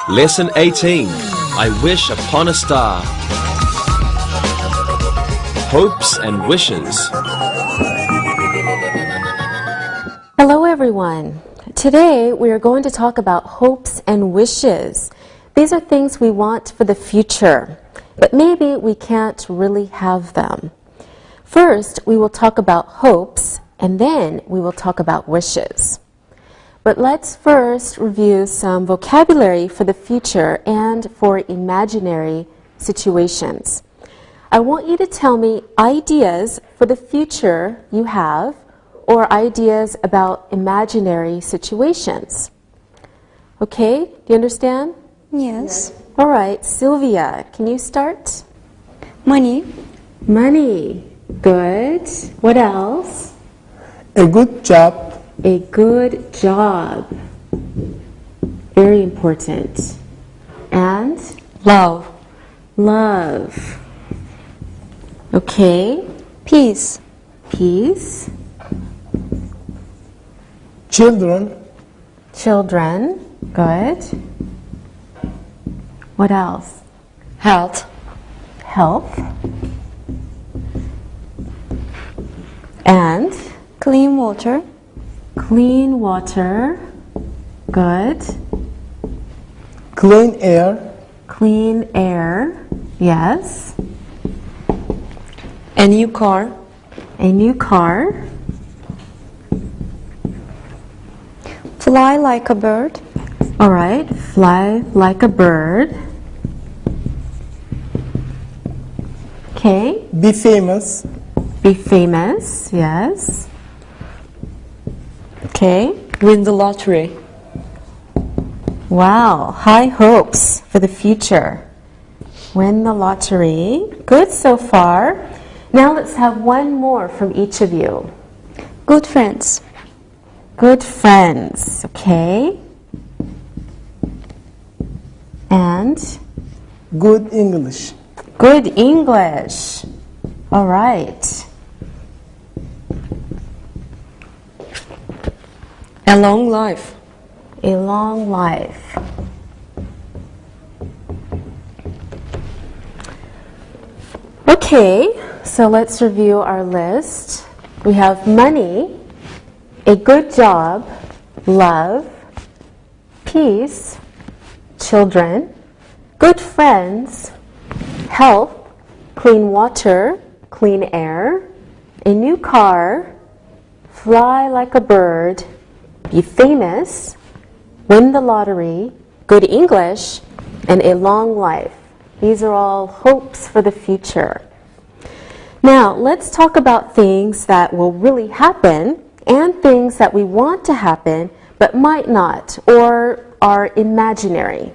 Lesson 18. I wish upon a star. Hopes and wishes. Hello everyone. Today we are going to talk about hopes and wishes. These are things we want for the future, but maybe we can't really have them. First, we will talk about hopes, and then we will talk about wishes. But let's first review some vocabulary for the future and for imaginary situations. I want you to tell me ideas for the future you have or ideas about imaginary situations. Okay, do you understand? Yes. All right, Sylvia, can you start? Money. Money. Good. What else? A good job. A good job. Very important. And Love. love. Okay. Peace. Peace. Children. Children. Good. What else? Health. Health. And Clean water. clean water. Good. Clean air. Clean air. Yes. A new car. A new car. Fly like a bird. All right. Fly like a bird. Okay. Be famous. Be famous. Yes. Okay. Win the lottery. Wow. High hopes for the future. Win the lottery. Good so far. Now let's have one more from each of you. Good friends. Good friends. Okay. And Good English. good English. All right. A long life. A long life. Okay, so let's review our list. We have money, a good job, love, peace, children, good friends, health, clean water, clean air, a new car, fly like a bird, be famous, win the lottery, good English, and a long life. These are all hopes for the future. Now, let's talk about things that will really happen and things that we want to happen but might not or are imaginary.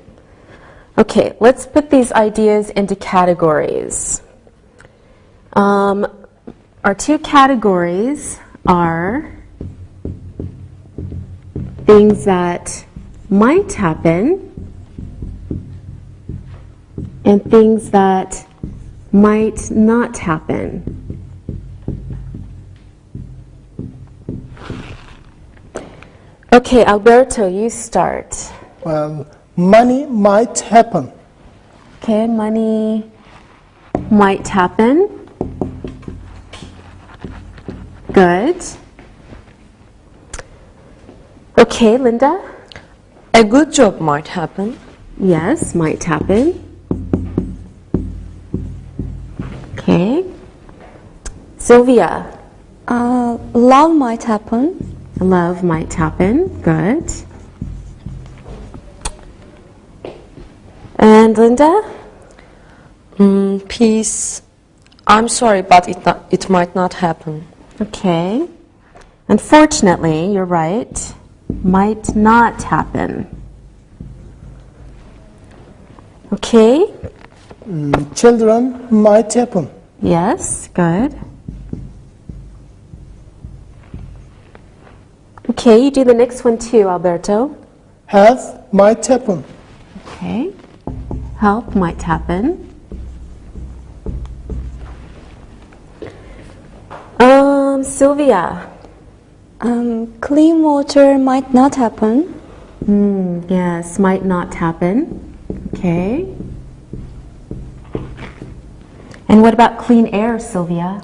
Okay, let's put these ideas into categories. Our two categories are things that might happen and things that might not happen. Okay, Alberto, you start. Well, money might happen. Okay, money might happen. Good. Okay, Linda? A good job might happen. Yes, might happen. Okay. Sylvia? Love might happen. Love might happen. Good. And Linda? Peace. I'm sorry, but it might not happen. Okay. Unfortunately, you're right. Might not happen. Okay. Children might happen. Yes, good. Okay, you do the next one too, Alberto. Health might happen. Okay. Help might happen. Sylvia. Clean water might not happen. Yes, might not happen. Okay. And what about clean air, Sylvia?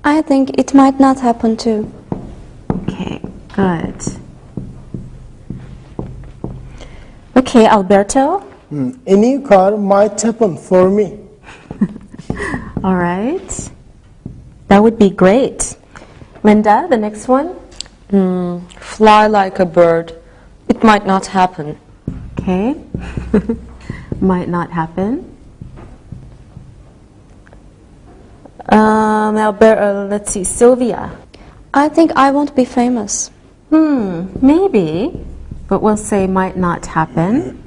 I think it might not happen too. Okay, good. Okay, Alberto? A new car might happen for me. All right. That would be great. Linda, the next one? Fly like a bird. It might not happen. Okay. Might not happen. Let's see, Sylvia. I think I won't be famous. Maybe, but we'll say might not happen.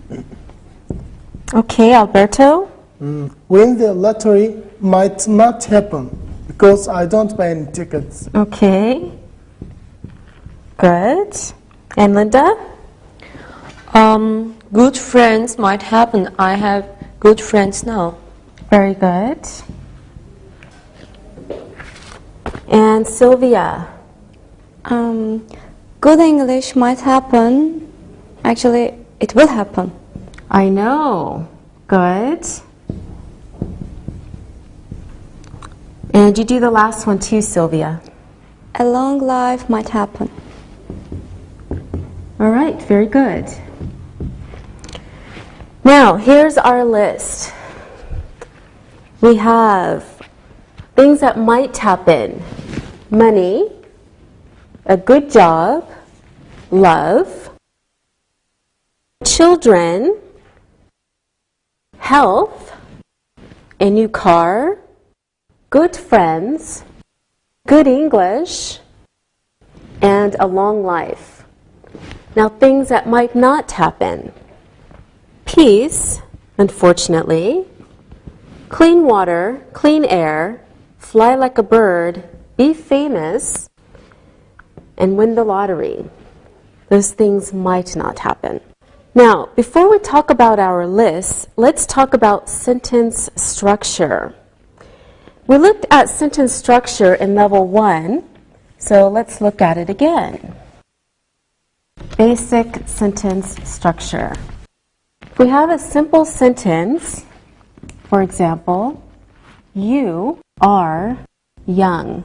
Okay, Alberto? Win the lottery might not happen because I don't buy any tickets. Okay. Good. And Linda? Good friends might happen. I have good friends now. Very good. And Sylvia? Good English might happen. Actually, it will happen. I know. Good. And you do the last one too, Sylvia. A long life might happen. All right, very good. Now, here's our list. We have things that might happen: money, a good job, love, children, health, a new car, good friends, good English, and a long life. Now, things that might not happen: peace, unfortunately, clean water, clean air, fly like a bird, be famous, and win the lottery. Those things might not happen. Now, before we talk about our list, let's talk about sentence structure. We looked at sentence structure in level 1, so let's look at it again. Basic sentence structure. If we have a simple sentence, for example, you are young.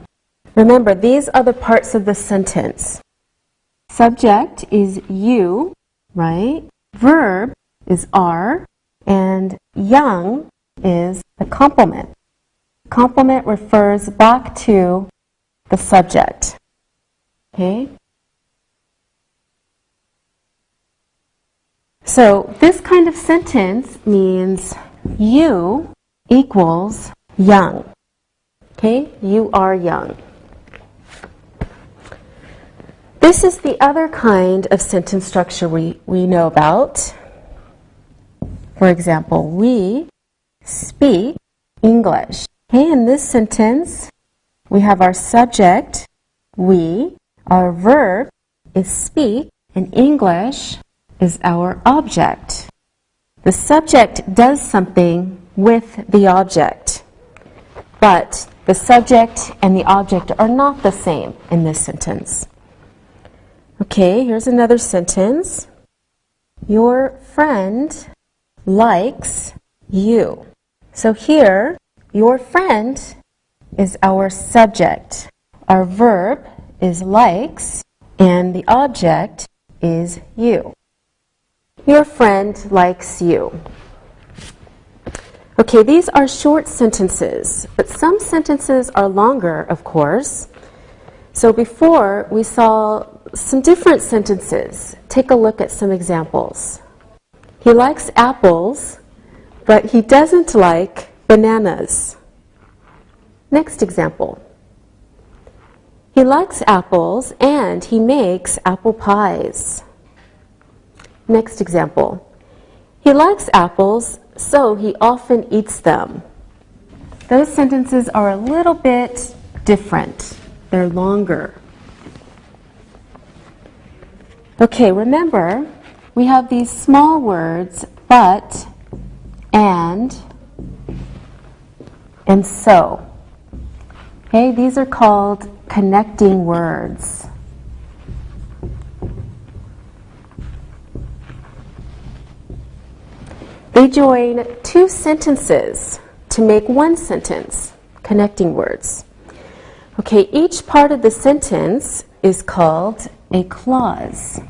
Remember, these are the parts of the sentence. Subject is you, right? Verb is are, and young is the complement. Complement refers back to the subject. Okay? So this kind of sentence means you equals young. Okay? You are young. This is the other kind of sentence structure we know about. For example, we speak English. Okay, in this sentence, we have our subject, we, our verb is speak, and English is our object. The subject does something with the object, but the subject and the object are not the same in this sentence. Okay, here's another sentence. Your friend likes you. So here, your friend is our subject. Our verb is likes, and the object is you. Your friend likes you. Okay, these are short sentences, but some sentences are longer, of course. So before, we saw some different sentences. Take a look at some examples. He likes apples, but he doesn't like bananas. Next example. He likes apples and he makes apple pies. Next example. He likes apples, so he often eats them. Those sentences are a little bit different. They're longer. Okay, remember, we have these small words, but, and so. Okay, these are called connecting words. They join two sentences to make one sentence, connecting words. Okay, each part of the sentence is called a clause.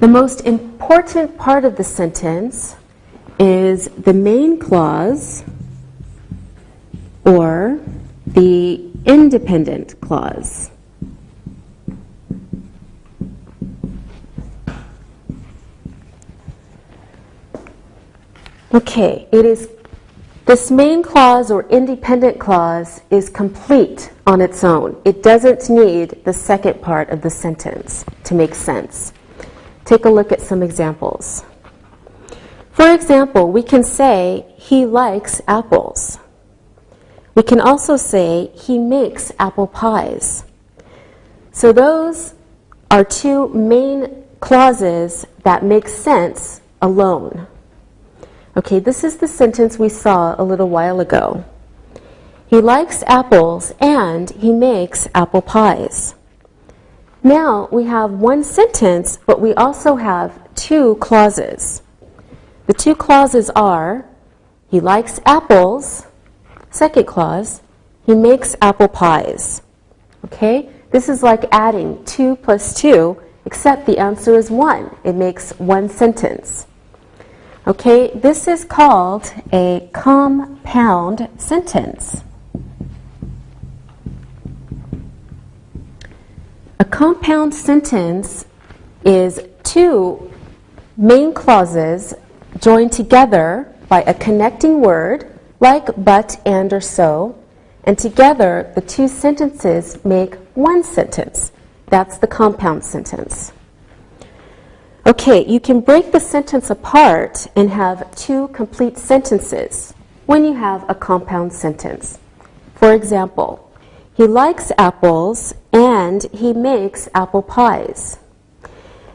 The most important part of the sentence is the main clause or the independent clause. Okay, this main clause or independent clause is complete on its own. It doesn't need the second part of the sentence to make sense. Take a look at some examples. For example, we can say, he likes apples. We can also say, he makes apple pies. So those are two main clauses that make sense alone. Okay, this is the sentence we saw a little while ago. He likes apples and he makes apple pies. Now we have one sentence, but we also have two clauses. The two clauses are, he likes apples, second clause, he makes apple pies. Okay, this is like adding 2 plus 2, except the answer is 1. It makes one sentence. Okay, this is called a compound sentence. A compound sentence is two main clauses joined together by a connecting word, like but, and, or so, and together the two sentences make one sentence. That's the compound sentence. Okay, you can break the sentence apart and have two complete sentences when you have a compound sentence. For example, he likes apples and he makes apple pies.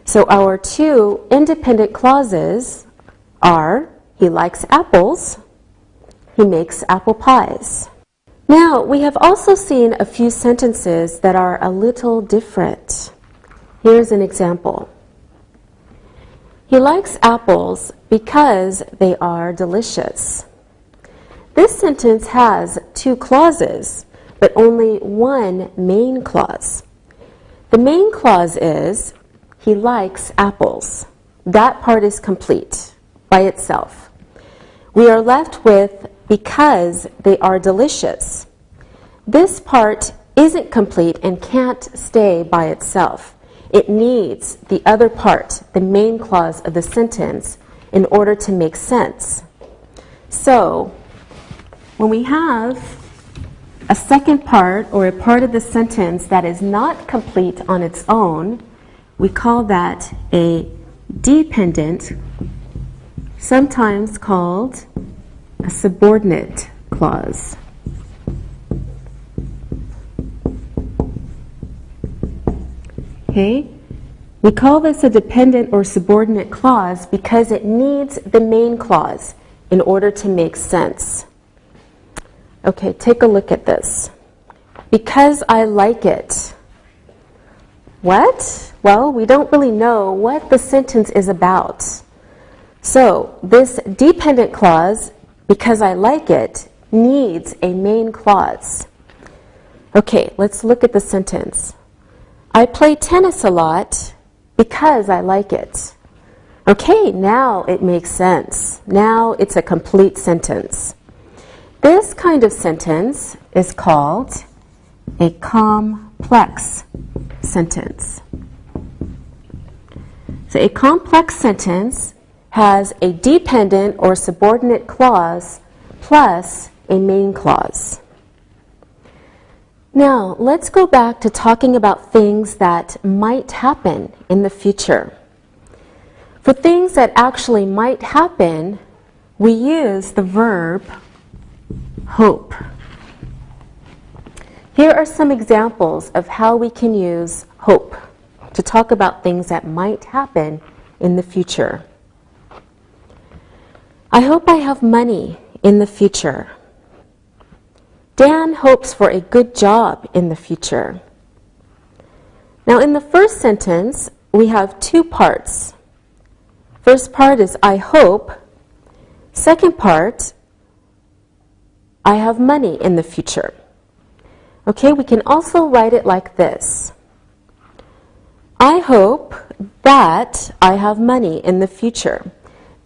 So our two independent clauses are, he likes apples, he makes apple pies. Now, we have also seen a few sentences that are a little different. Here's an example. He likes apples because they are delicious. This sentence has two clauses, but only one main clause. The main clause is, he likes apples. That part is complete by itself. We are left with, because they are delicious. This part isn't complete and can't stay by itself. It needs the other part, the main clause of the sentence, in order to make sense. So, when we have a second part or a part of the sentence that is not complete on its own, we call that a dependent, sometimes called a subordinate clause. Okay? We call this a dependent or subordinate clause because it needs the main clause in order to make sense. Okay, take a look at this. Because I like it. What? Well, we don't really know what the sentence is about. So, this dependent clause, because I like it, needs a main clause. Okay, let's look at the sentence. I play tennis a lot because I like it. Okay, now it makes sense. Now it's a complete sentence. This kind of sentence is called a complex sentence. So a complex sentence has a dependent or subordinate clause plus a main clause. Now, let's go back to talking about things that might happen in the future. For things that actually might happen, we use the verb hope. Here are some examples of how we can use hope to talk about things that might happen in the future. I hope I have money in the future. Dan hopes for a good job in the future. Now, in the first sentence, we have two parts. First part is I hope. Second part, I have money in the future. Okay, we can also write it like this. I hope that I have money in the future.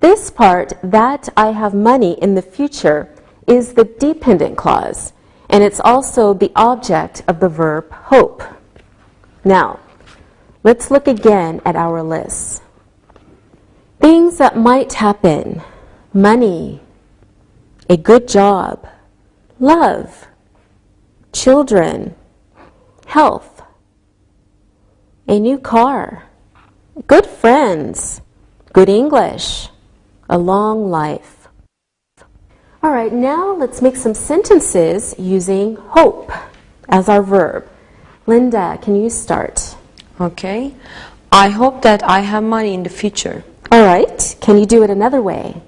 This part, that I have money in the future, is the dependent clause, and it's also the object of the verb hope. Now, let's look again at our list. Things that might happen: money, a good job, love, children, health, a new car, good friends, good English, a long life. All right, now let's make some sentences using hope as our verb. Linda, can you start? Okay. I hope that I have money in the future. All right, can you do it another way?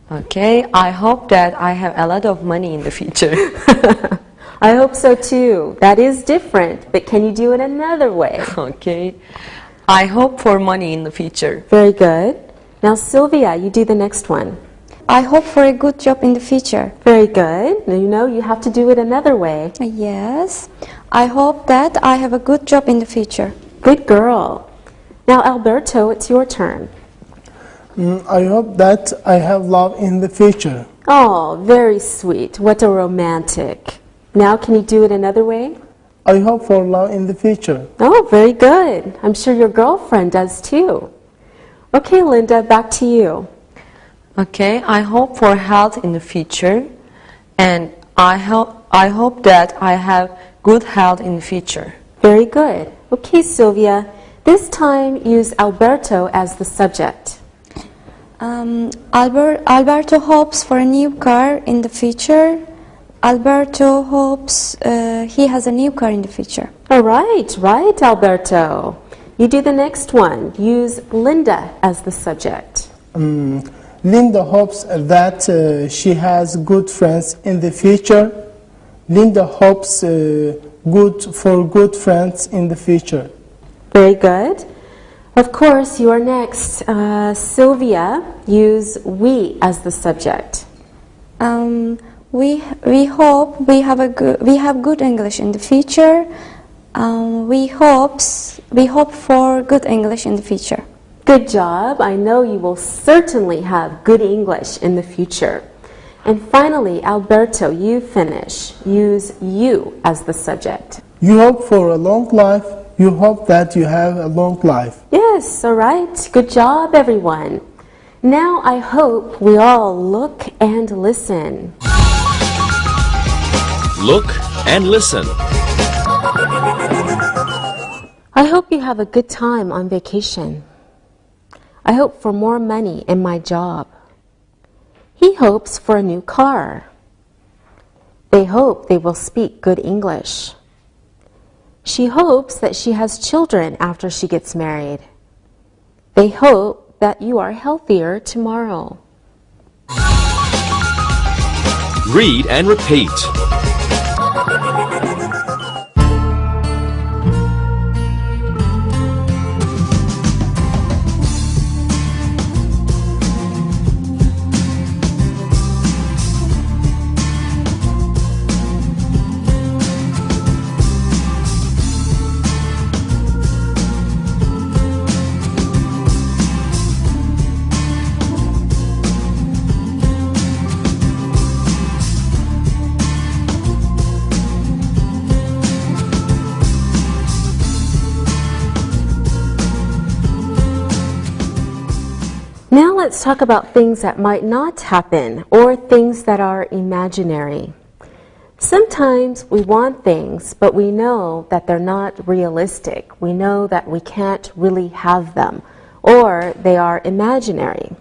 Okay. I hope that I have a lot of money in the future. I hope so too. That is different, but can you do it another way? Okay. I hope for money in the future. Very good. Now, Sylvia, you do the next one. I hope for a good job in the future. Very good. Now, you know, you have to do it another way. Yes. I hope that I have a good job in the future. Good girl. Now, Alberto, it's your turn. I hope that I have love in the future. Oh, very sweet. What a romantic. Now, can you do it another way? I hope for love in the future. Oh, very good. I'm sure your girlfriend does too. Okay, Linda, back to you. Okay. I hope for health in the future, and I hope that I have good health in the future. Very good. Okay, Sylvia, this time use Alberto as the subject. Alberto hopes for a new car in the future. Alberto hopes he has a new car in the future. All right, right, Alberto. You do the next one. Use Linda as the subject. Linda hopes that she has good friends in the future. Linda hopes good friends in the future. Very good. Of course, you are next. Sylvia, use we as the subject. We hope we have good English in the future. We hope for good English in the future. Good job. I know you will certainly have good English in the future. And finally, Alberto, you finish. Use you as the subject. You hope for a long life. You hope that you have a long life. Yes, all right. Good job, everyone. Now I hope we all look and listen. Look and listen. I hope you have a good time on vacation. I hope for more money in my job. He hopes for a new car. They hope they will speak good English. She hopes that she has children after she gets married. They hope that you are healthier tomorrow. Read and repeat. Now let's talk about things that might not happen or things that are imaginary. Sometimes we want things, but we know that they're not realistic. We know that we can't really have them, or they are imaginary.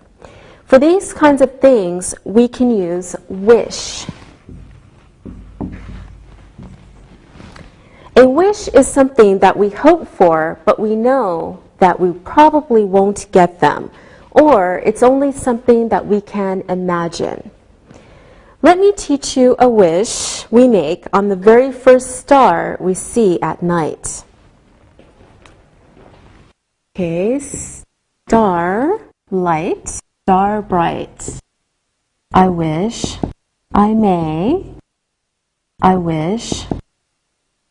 For these kinds of things, we can use wish. A wish is something that we hope for, but we know that we probably won't get them, or it's only something that we can imagine. Let me teach you a wish we make on the very first star we see at night. Okay, star light, star bright. I wish, I may, I wish,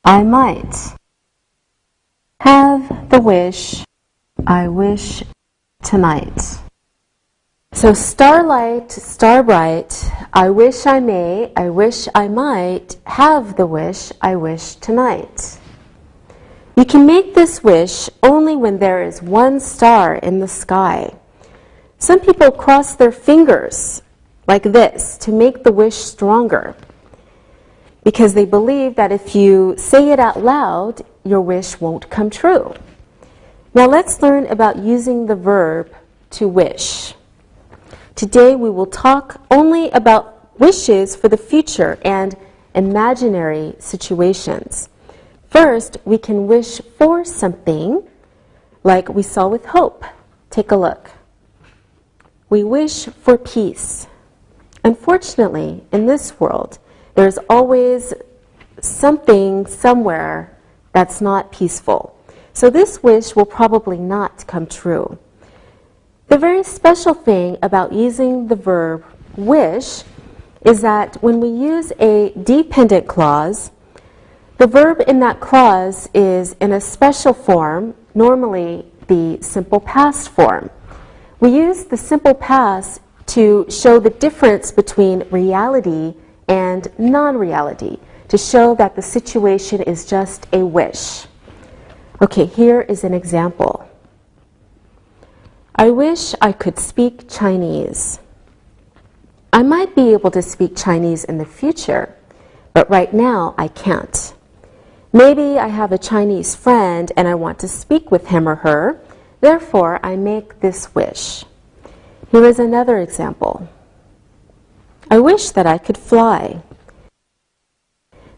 I might. Have the wish, I wish tonight. So starlight, star bright, I wish I may, I wish I might, have the wish, I wish tonight. You can make this wish only when there is one star in the sky. Some people cross their fingers like this to make the wish stronger because they believe that if you say it out loud, your wish won't come true. Now let's learn about using the verb to wish. Today we will talk only about wishes for the future and imaginary situations. First, we can wish for something like we saw with hope. Take a look. We wish for peace. Unfortunately, in this world, there's always something somewhere that's not peaceful. So this wish will probably not come true. The very special thing about using the verb wish is that when we use a dependent clause, the verb in that clause is in a special form, normally the simple past form. We use the simple past to show the difference between reality and non-reality, to show that the situation is just a wish. Okay, here is an example. I wish I could speak Chinese. I might be able to speak Chinese in the future, but right now I can't. Maybe I have a Chinese friend and I want to speak with him or her, therefore I make this wish. Here is another example. I wish that I could fly.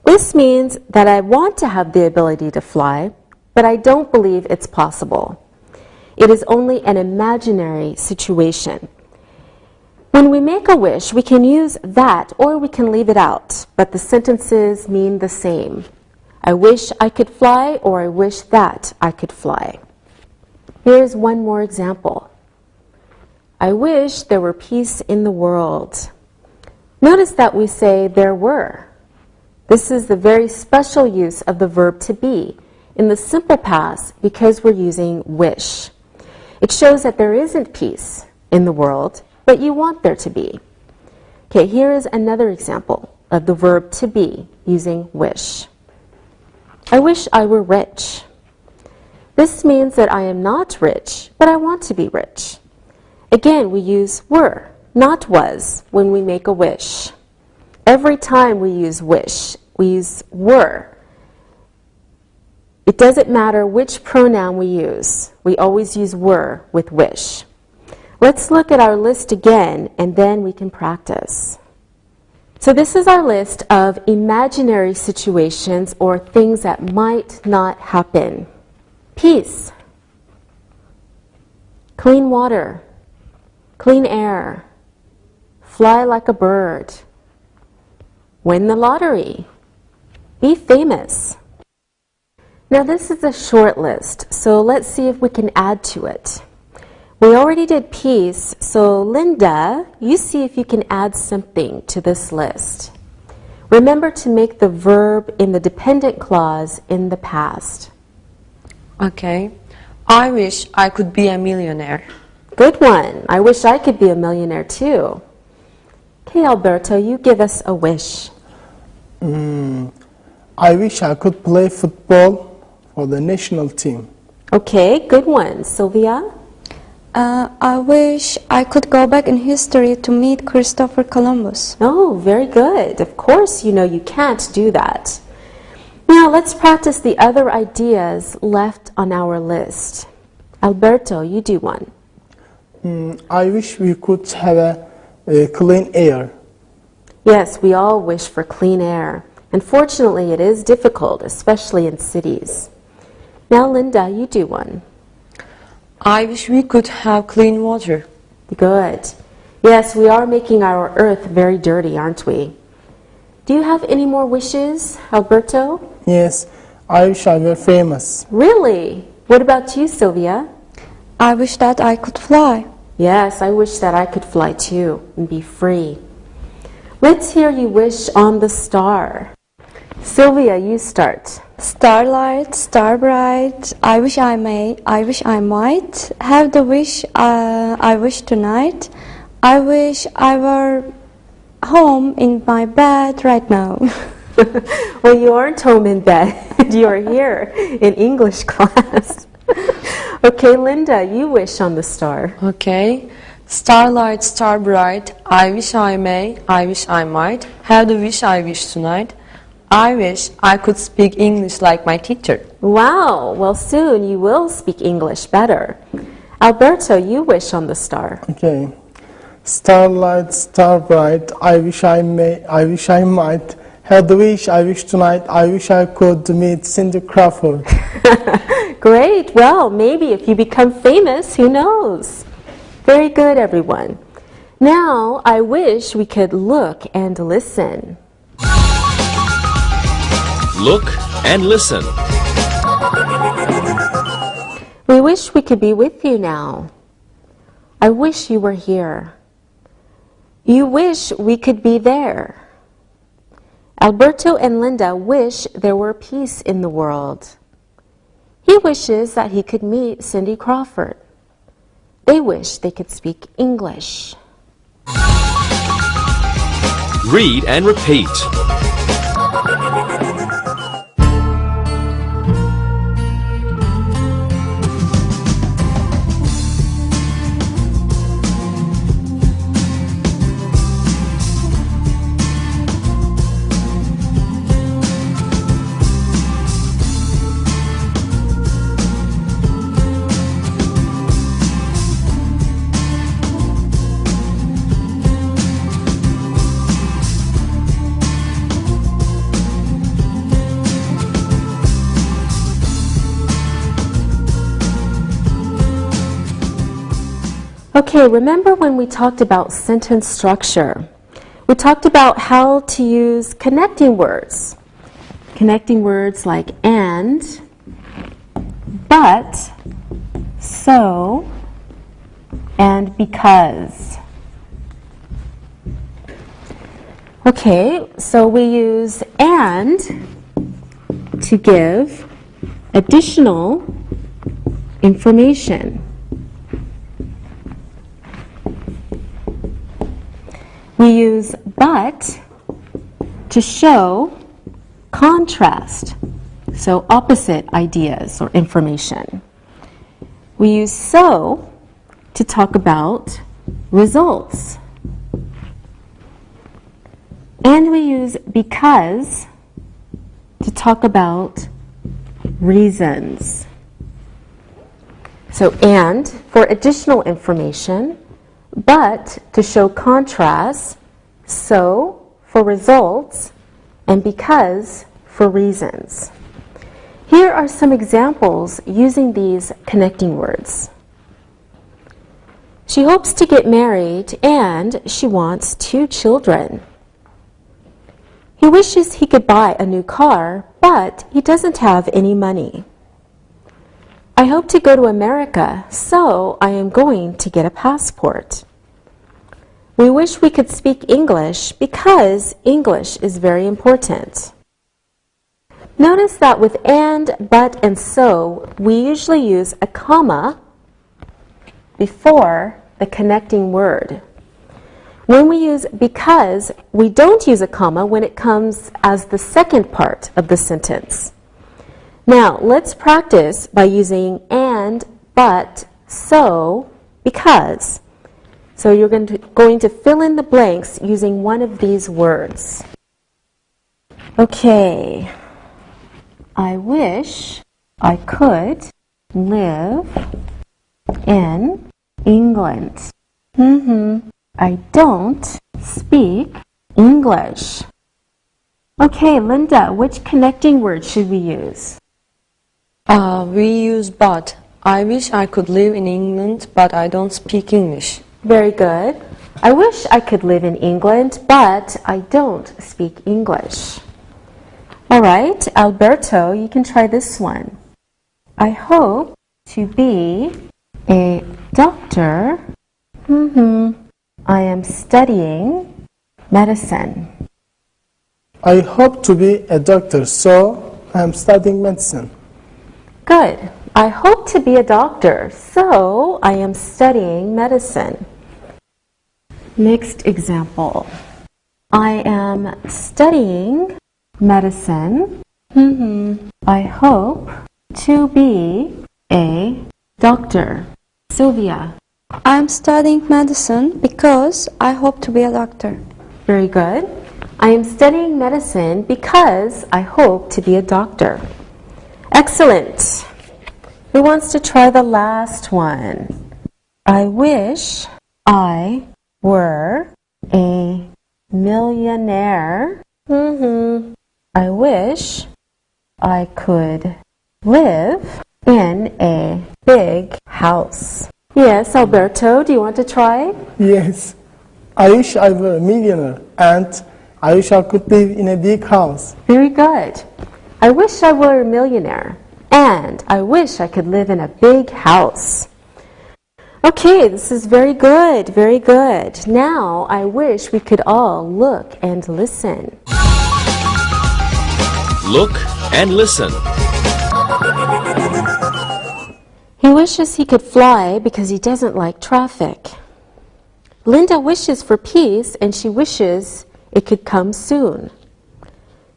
This means that I want to have the ability to fly, but I don't believe it's possible. It is only an imaginary situation. When we make a wish, we can use that or we can leave it out, but the sentences mean the same. I wish I could fly or I wish that I could fly. Here's one more example. I wish there were peace in the world. Notice that we say there were. This is the very special use of the verb to be in the simple past because we're using wish. It shows that there isn't peace in the world, but you want there to be. Okay, here is another example of the verb to be using wish. I wish I were rich. This means that I am not rich, but I want to be rich. Again, we use were, not was, when we make a wish. Every time we use wish, we use were. It doesn't matter which pronoun we use. We always use were with wish. Let's look at our list again, and then we can practice. So this is our list of imaginary situations or things that might not happen. Peace, clean water, clean air, fly like a bird, win the lottery, be famous. Now this is a short list, so let's see if we can add to it. We already did peace, so Linda, you see if you can add something to this list. Remember to make the verb in the dependent clause in the past. Okay. I wish I could be a millionaire. Good one. I wish I could be a millionaire too. Okay, Alberto, you give us a wish. I wish I could play football for the national team. Okay, good one. Sylvia? I wish I could go back in history to meet Christopher Columbus. Oh, very good. Of course, you know you can't do that. Now let's practice the other ideas left on our list. Alberto, you do one. I wish we could have a clean air. Yes, we all wish for clean air. Unfortunately, it is difficult, especially in cities. Now, Linda, you do one. I wish we could have clean water. Good. Yes, we are making our earth very dirty, aren't we? Do you have any more wishes, Alberto? Yes, I wish I were famous. Really? What about you, Sylvia? I wish that I could fly. Yes, I wish that I could fly too and be free. Let's hear you wish on the star. Sylvia, you start. Starlight, star bright, I wish I may, I wish I might have the wish I wish tonight. I wish I were home in my bed right now. Well, you aren't home in bed. You are here in English class. Okay, Linda, you wish on the star. Okay. Starlight, star bright, I wish I may, I wish I might have the wish I wish tonight. I wish I could speak English like my teacher. Wow, well, soon you will speak English better. Alberto, you wish on the star. Okay. Starlight, star bright, I wish I may, I wish I might have the wish I wish tonight. I wish I could meet Cindy Crawford. Great, well, maybe if you become famous, who knows? Very good, everyone. Now, I wish we could look and listen. Look and listen. We wish we could be with you now. I wish you were here. You wish we could be there. Alberto and Linda wish there were peace in the world. He wishes that he could meet Cindy Crawford. They wish they could speak English. Read and repeat. Okay, remember when we talked about sentence structure? We talked about how to use connecting words. Connecting words like and, but, so, and because. Okay, so we use and to give additional information. We use but to show contrast, so opposite ideas or information. We use so to talk about results. And we use because to talk about reasons. So and for additional information, but to show contrast, so for results, and because for reasons. Here are some examples using these connecting words. She hopes to get married and she wants 2 children. He wishes he could buy a new car, but he doesn't have any money. I hope to go to America, so I am going to get a passport. We wish we could speak English because English is very important. Notice that with and, but, and so, we usually use a comma before the connecting word. When we use because, we don't use a comma when it comes as the second part of the sentence. Now, let's practice by using and, but, so, because. So you're going to fill in the blanks using one of these words. Okay. I wish I could live in England. I don't speak English. Okay, Linda, which connecting word should we use? We use but. I wish I could live in England, but I don't speak English. Very good. I wish I could live in England, but I don't speak English. All right, Alberto, you can try this one. I hope to be a doctor I am studying medicine. I hope to be a doctor, so I'm studying medicine. Good. I hope to be a doctor, so I am studying medicine. Next example. I am studying medicine. I hope to be a doctor. Sylvia. I'm studying medicine because I hope to be a doctor. Very good. I am studying medicine because I hope to be a doctor. Excellent. Who wants to try the last one? I wish I were a millionaire. I wish I could live in a big house. Yes, Alberto, do you want to try? Yes. I wish I were a millionaire and I wish I could live in a big house. Very good. I wish I were a millionaire and I wish I could live in a big house. Okay, this is very good, very good. Now I wish we could all look and listen. Look and listen. He wishes he could fly because he doesn't like traffic. Linda wishes for peace and she wishes it could come soon.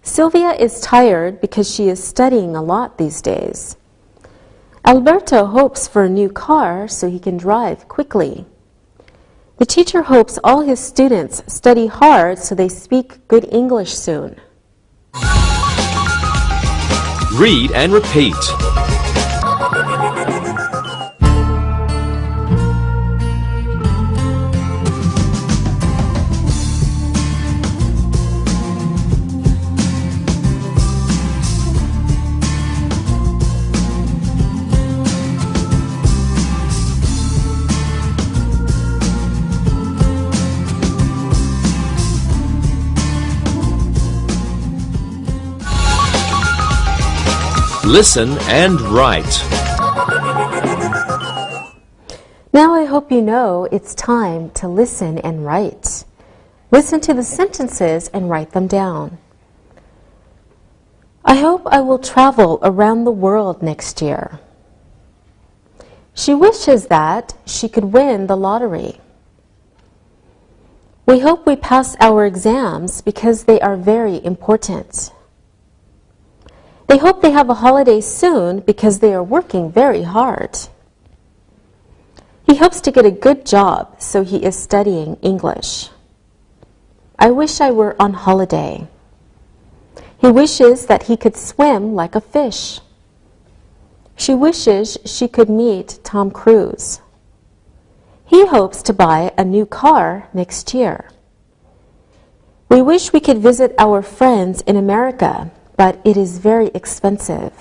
Sylvia is tired because she is studying a lot these days. Alberto hopes for a new car so he can drive quickly. The teacher hopes all his students study hard so they speak good English soon. Read and repeat. Listen and write. Now I hope you know it's time to listen and write. Listen to the sentences and write them down. I hope I will travel around the world next year. She wishes that she could win the lottery. We hope we pass our exams because they are very important. They hope they have a holiday soon because they are working very hard. He hopes to get a good job, so he is studying English. I wish I were on holiday. He wishes that he could swim like a fish. She wishes she could meet Tom Cruise. He hopes to buy a new car next year. We wish we could visit our friends in America, but it is very expensive.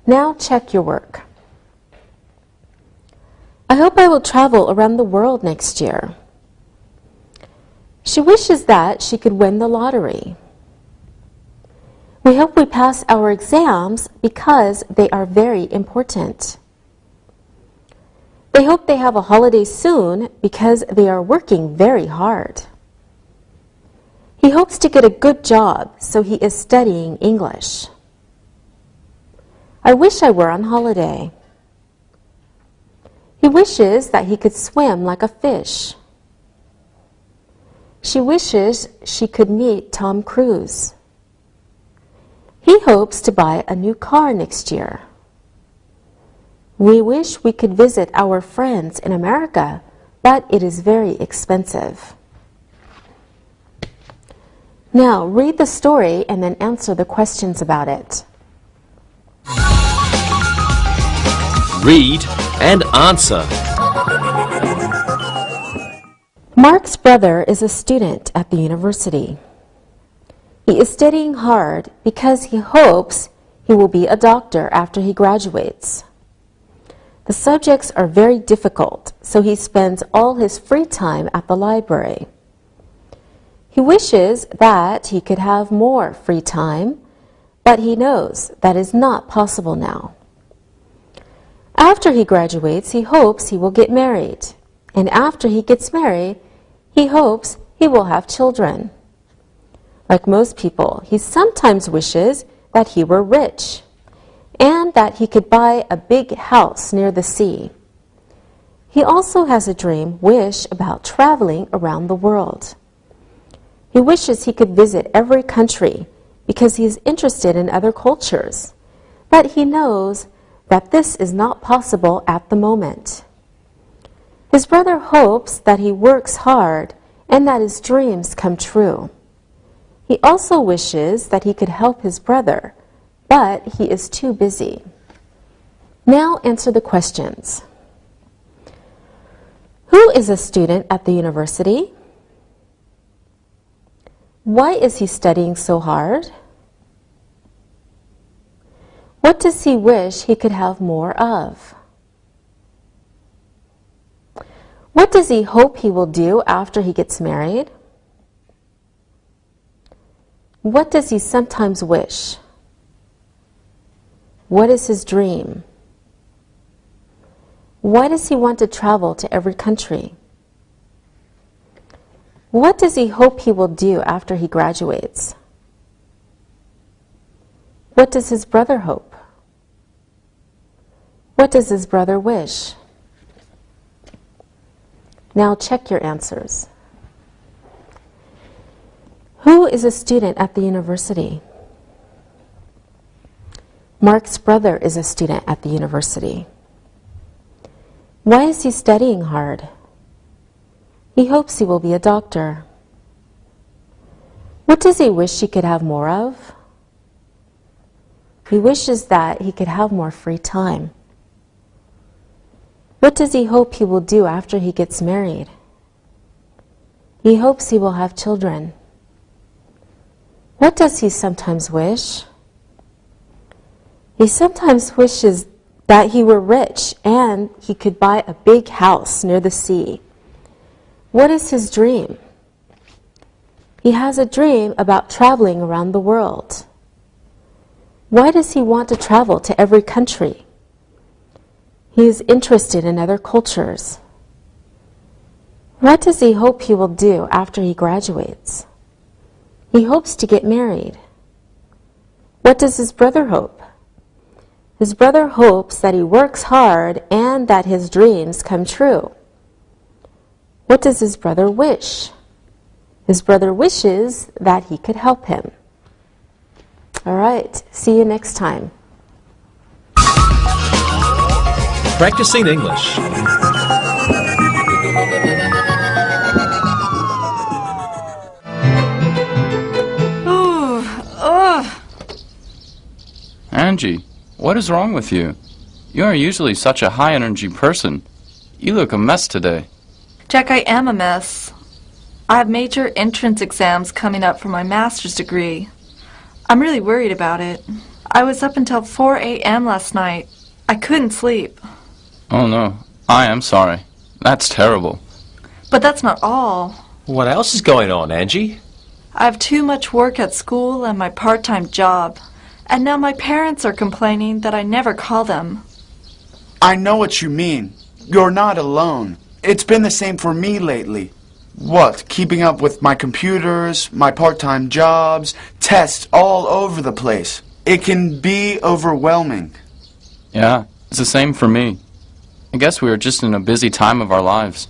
Now check your work. I hope I will travel around the world next year. She wishes that she could win the lottery. We hope we pass our exams because they are very important. They hope they have a holiday soon because they are working very hard. He hopes to get a good job, so he is studying English. I wish I were on holiday. He wishes that he could swim like a fish. She wishes she could meet Tom Cruise. He hopes to buy a new car next year. We wish we could visit our friends in America, but it is very expensive. Now, read the story and then answer the questions about it. Read and answer. Mark's brother is a student at the university. He is studying hard because he hopes he will be a doctor after he graduates. The subjects are very difficult, so he spends all his free time at the library. He wishes that he could have more free time, but he knows that is not possible now. After he graduates, he hopes he will get married, And after he gets married, he hopes he will have children. Like most people, he sometimes wishes that he were rich and that he could buy a big house near the sea. He also has a dream wish about traveling around the world. He wishes he could visit every country because he is interested in other cultures, but he knows that this is not possible at the moment. His brother hopes that he works hard and that his dreams come true. He also wishes that he could help his brother, but he is too busy. Now answer the questions. Who is a student at the university? Why is he studying so hard? What does he wish he could have more of? What does he hope he will do after he gets married? What does he sometimes wish? What is his dream? Why does he want to travel to every country? What does he hope he will do after he graduates? What does his brother hope? What does his brother wish? Now check your answers. Who is a student at the university? Mark's brother is a student at the university. Why is he studying hard? He hopes he will be a doctor. What does he wish he could have more of? He wishes that he could have more free time. What does he hope he will do after he gets married? He hopes he will have children. What does he sometimes wish? He sometimes wishes that he were rich and he could buy a big house near the sea. What is his dream? He has a dream about traveling around the world. Why does he want to travel to every country? He is interested in other cultures. What does he hope he will do after he graduates? He hopes to get married. What does his brother hope? His brother hopes that he works hard and that his dreams come true. What does his brother wish? His brother wishes that he could help him. All right, see you next time. Practicing English. Angie, what is wrong with you? You are usually such a high-energy person. You look a mess today. Jack, I am a mess. I have major entrance exams coming up for my master's degree. I'm really worried about it. I was up until 4 a.m. last night. I couldn't sleep. Oh no, I am sorry. That's terrible. But that's not all. What else is going on, Angie? I have too much work at school and my part-time job. And now my parents are complaining that I never call them. I know what you mean. You're not alone. It's been the same for me lately. What, keeping up with my computers, my part-time jobs, tests all over the place. It can be overwhelming. Yeah, it's the same for me. I guess we are just in a busy time of our lives.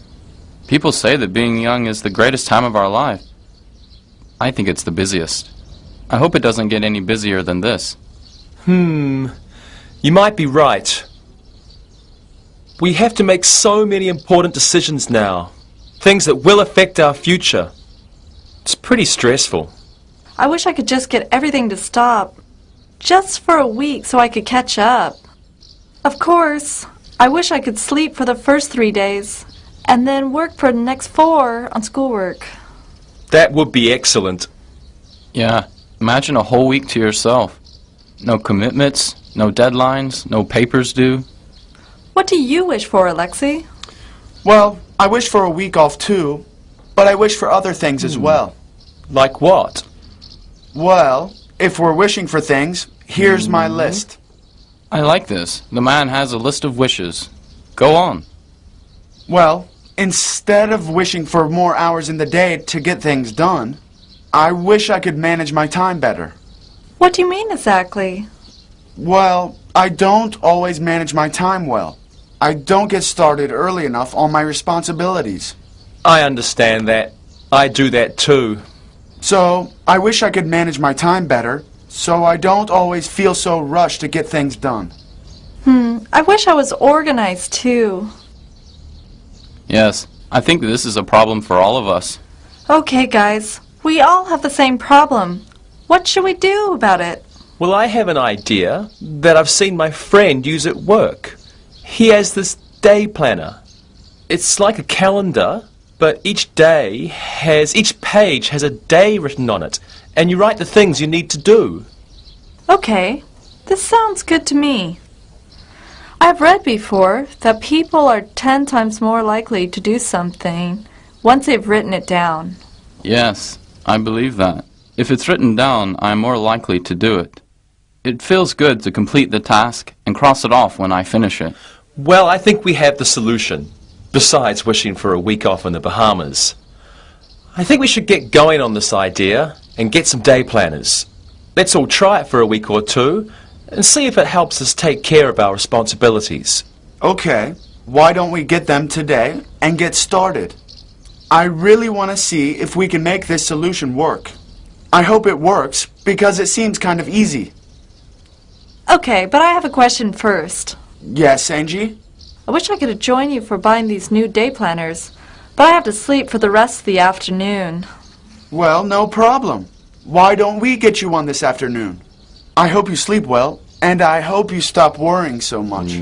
People say that being young is the greatest time of our life. I think it's the busiest. I hope it doesn't get any busier than this. You might be right. We have to make so many important decisions now. Things that will affect our future. It's pretty stressful. I wish I could just get everything to stop. Just for a week so I could catch up. Of course, I wish I could sleep for the first 3 days and then work for the next 4 on schoolwork. That would be excellent. Yeah, imagine a whole week to yourself. No commitments, no deadlines, no papers due. What do you wish for, Alexei? Well, I wish for a week off too, but I wish for other things as well. Like what? Well, if we're wishing for things, here's my list. I like this. The man has a list of wishes. Go on. Well, Instead of wishing for more hours in the day to get things done, I wish I could manage my time better. What do you mean exactly? Well, I don't always manage my time well. I don't get started early enough on my responsibilities. I understand that. I do that too. So, I wish I could manage my time better, so I don't always feel so rushed to get things done. I wish I was organized too. Yes, I think this is a problem for all of us. Okay, guys, we all have the same problem. What should we do about it? Well, I have an idea that I've seen my friend use at work. He has this day planner. It's like a calendar, but each page has a day written on it, and you write the things you need to do. Okay, this sounds good to me. I've read before that people are 10 times more likely to do something once they've written it down. Yes, I believe that. If it's written down, I'm more likely to do it. It feels good to complete the task and cross it off when I finish it. Well, I think we have the solution, besides wishing for a week off in the Bahamas. I think we should get going on this idea and get some day planners. Let's all try it for a week or two and see if it helps us take care of our responsibilities. Okay, why don't we get them today and get started? I really want to see if we can make this solution work. I hope it works because it seems kind of easy. Okay, but I have a question first. Yes, Angie? I wish I could join you for buying these new day planners, but I have to sleep for the rest of the afternoon. Well, no problem. Why don't we get you one this afternoon? I hope you sleep well, and I hope you stop worrying so much.